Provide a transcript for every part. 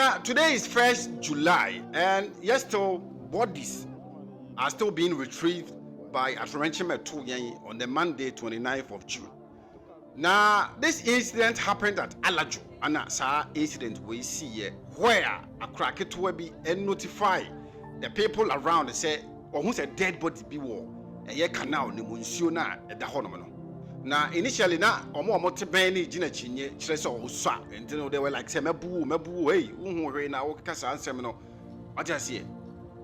Now, today is 1st July, and yes, still bodies are still being retrieved by Afrenchim Etuyen on the Monday, 29th of June. Now, this incident happened at Alaju, and that's our incident we see here, where a cracket will be and notify the people around and say, or who's a dead body be war, a year canal, the Monsiona at the Honomano. Now, initially, now, or more motivate Gina Chinye, Treso, Usa, and they were like, Mabu, hey, who now, Casa, Semino, I just see it.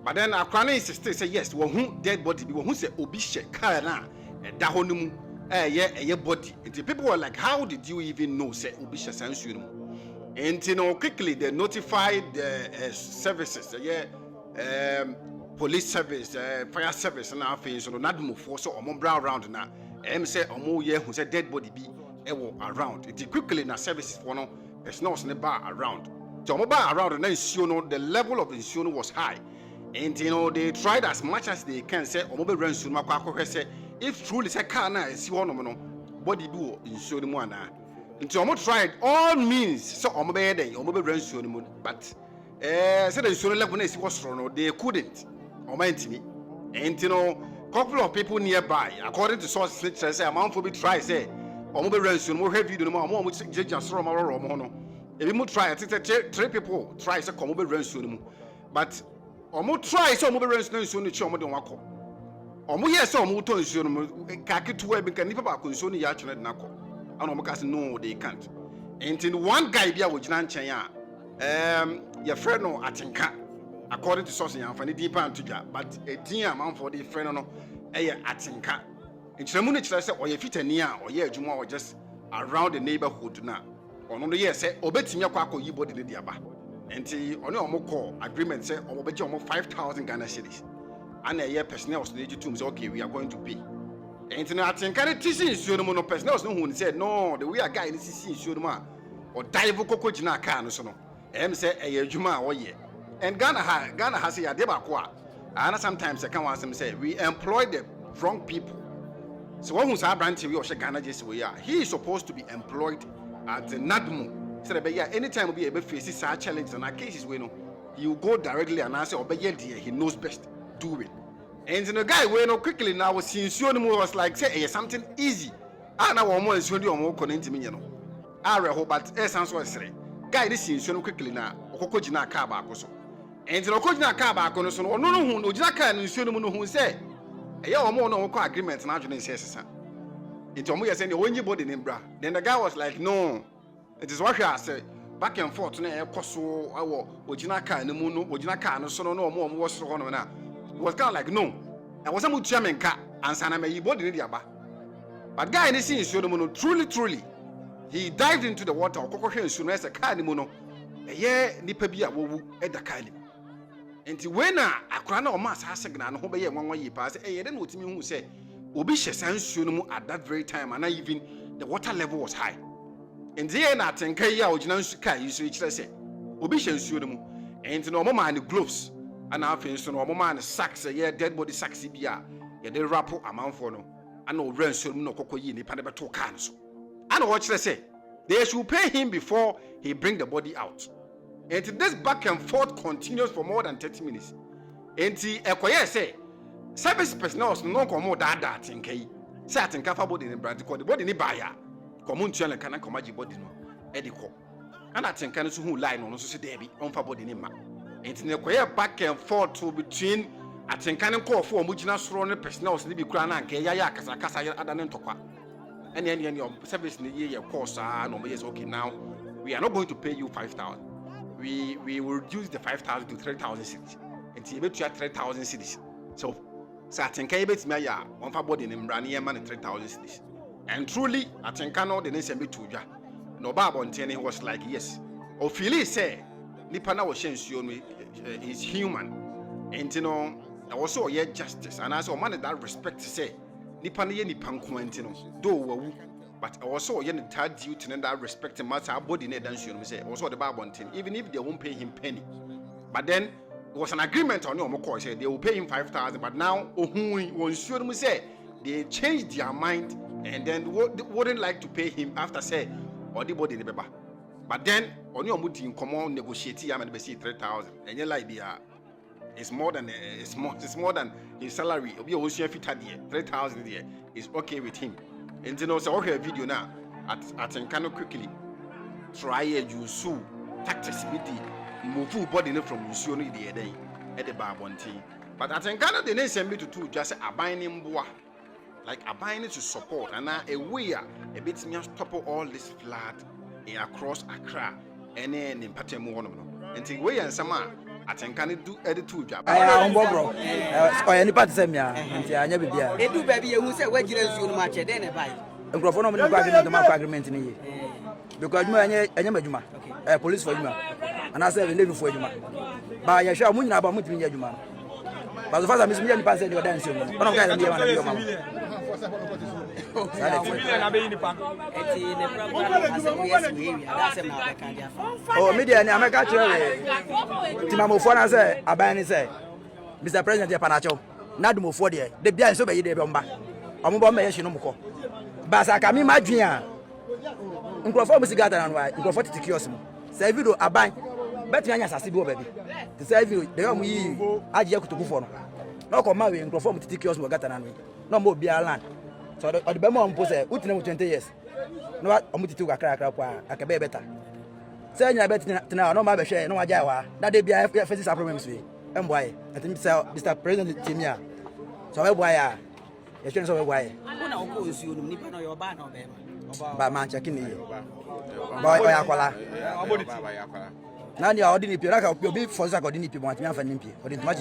But then our cranny sister say, yes, who dead body be, who said, Obisha, Kana, and Dahonum. Yeah, body. And the people were like, how did you even know, say, Obisha Sansunum? And quickly they notified the services, police service, fire service, and our face, not move for so or brown around now. Say, who said dead body be around. It quickly na services for no, there's no bar around. So bar around and then the level of insurance was high. And they tried as much as they can say, or mobile run soon, say, if truly say can I see one body do insure the one. Until almost tried all means, so on my day, or mobile run soon, but said the insurance level was wrong, they couldn't, or meant me. And couple of people nearby, according to sources, say amount for me try say, or mobile run soon, more heavy than more, which just from our mono. If you try, I think 3 people try to come mobile run soon, but or try so mobile run soon, the chum don't walk. Omo yes so omo to nsuo no kaketu abi kan nipa ba ko nsuo no ya atwene na ko ana omo ka say no they can't. And one guy bia wo gina nchen a your friend no atenka according to source yan fa ne deeper antudwa but a din am for the friend no atenka nkyeremu no kyerɛ sɛ ɔyɛ fitani a ɔyɛ adwuma or just around the neighborhood na ɔno no yɛ sɛ obetimi akɔ yi body ne diaba enti ɔne ɔmo call agreement sɛ ɔmo bɛgye ɔmo 5,000 Ghana cedis. And a year personnel was needed to say, okay, we are going to pay. And I think I teaching no personnel who said, no, the way a guy is seeing or dive coco jina can so no. Say a juma or ye. And Ghana has a debaqua. And sometimes I can ask them say, we employ the wrong people. So one who's our branch, we also Ghana just we are. He is supposed to be employed at the NADMO. So anytime we be able to face such challenges and our cases, we know he will go directly and answer, or he knows best. Do it. And the guy went quickly now was was like say something easy. And now one more is really more connected me, I hope but essence was say. Guy this is quickly now, Okojina Kaba so. And the Okojina Kaba so no who no Jaka and Sunumu who say a year or more no agreement now says. It's almost saying when you body name bra. Then the guy was like, no, it is what I said. Back and forth na ekoso awo ojinaka ne mu no ojinaka no so no more was so no na. It was kind of like no. I was able to chairman car and sana me body in the aba. But guy in the scene showed no truly he dived into the water okoko hwe nsu no as a car ni mu no. Eye nipa bi a wowu e da car ni. Enti when akora na o ma sa signal no ho be ye nwanwa yi pa say eye den otimi hu say obi hye san nsu no mu at that very time and even the water level was high. And the na atenka yi a ogina nsu car yi so kire say obi hye nsu no mu. Enti no mo man gloves. And I feel so no man sacks a dead body sacks bia ye de rapo amount for no and no rent so no kokoyi ni paneba to cans. And watch they say they should pay him before he bring the body out. And this back and forth continues for more than 30 minutes. And ekoye say service personnel no komo that think say atinka fa body ni brand ko the body ni buyer komo ntuan kan komaji body no ediko. And atinka no so hu line no so say debi on fa body ni ma. It's back and forth between I think I call for Mujina Sron personnel to be crowned and Kaya Kasa Adan Tokwa. And then your service in the year, of course, no, yes, okay, now we are not going to pay you 5,000. We will reduce the 5,000 to 3,000 cities. And see, you have 3,000 cities. So, I think I bet me, one for body in Brania man 3,000 cities. And truly, I think I know the nation be to ya. No Bob on 10 was like, yes. Ophelia say. Nipa na wo hyensuo is human and also ye justice and as a man that respect say nipa na ye nipa nko do wawu but also ye that duty and that respect matter body na dan suo say also the Bible even if they won't pay him penny but then there was an agreement on your call say they will pay him 5,000 but now won suo say they changed their mind and then wouldn't like to pay him after say or the body beba. But then Only omudi in common negotiate am and be see 3,000. And you like it's more than it's more than his salary. Obi o hia fita there 3,000 there is okay with him. And you know so okay video now at can quickly try use tactics with the move body from you no the day at the barbonti. But at Ghana the nation be to just a binding boa. Like a binding to support and now a way a bit me stop all this flood across Accra and then in Patemu. And the way and some I think can do edit two job. I am bro. Or any part same ya. I never be there. They do baby who say what you do match then buy. And Grofon no agreement to agreement in here. Because you are Juma. Police for you. And I said live for you. But I shall moon about much in Juma. But the first time is me and pass your dancing. One of guys oh, media and America. Timamo Fona say, Abani say, Mr. President Panacho, Nadumo 40, the Bian so by the bomba. Omobama Shinomoko. Basa Kami Madria. Uncrophone Sigata and why, Uncrophone to Kiosmo. Say, video Aban, bet me as a Sibo baby. To say, you, the only Ajak to go for. No come marry Uncrophone to Kiosmo Gatan. No more beer land. So the Bema on Pose, Utin 20 years. No, I'm going to crack I can be better. Say, I bet now, no matter share, no Ajawa, that they be faces our problems with. And why? I think Mr. President Timia. So why? You shouldn't say why. By man checking you. Boy, Aquala. Now you are ordinary, you'll be for Zak or Dini people, want to have an impy, or didn't much.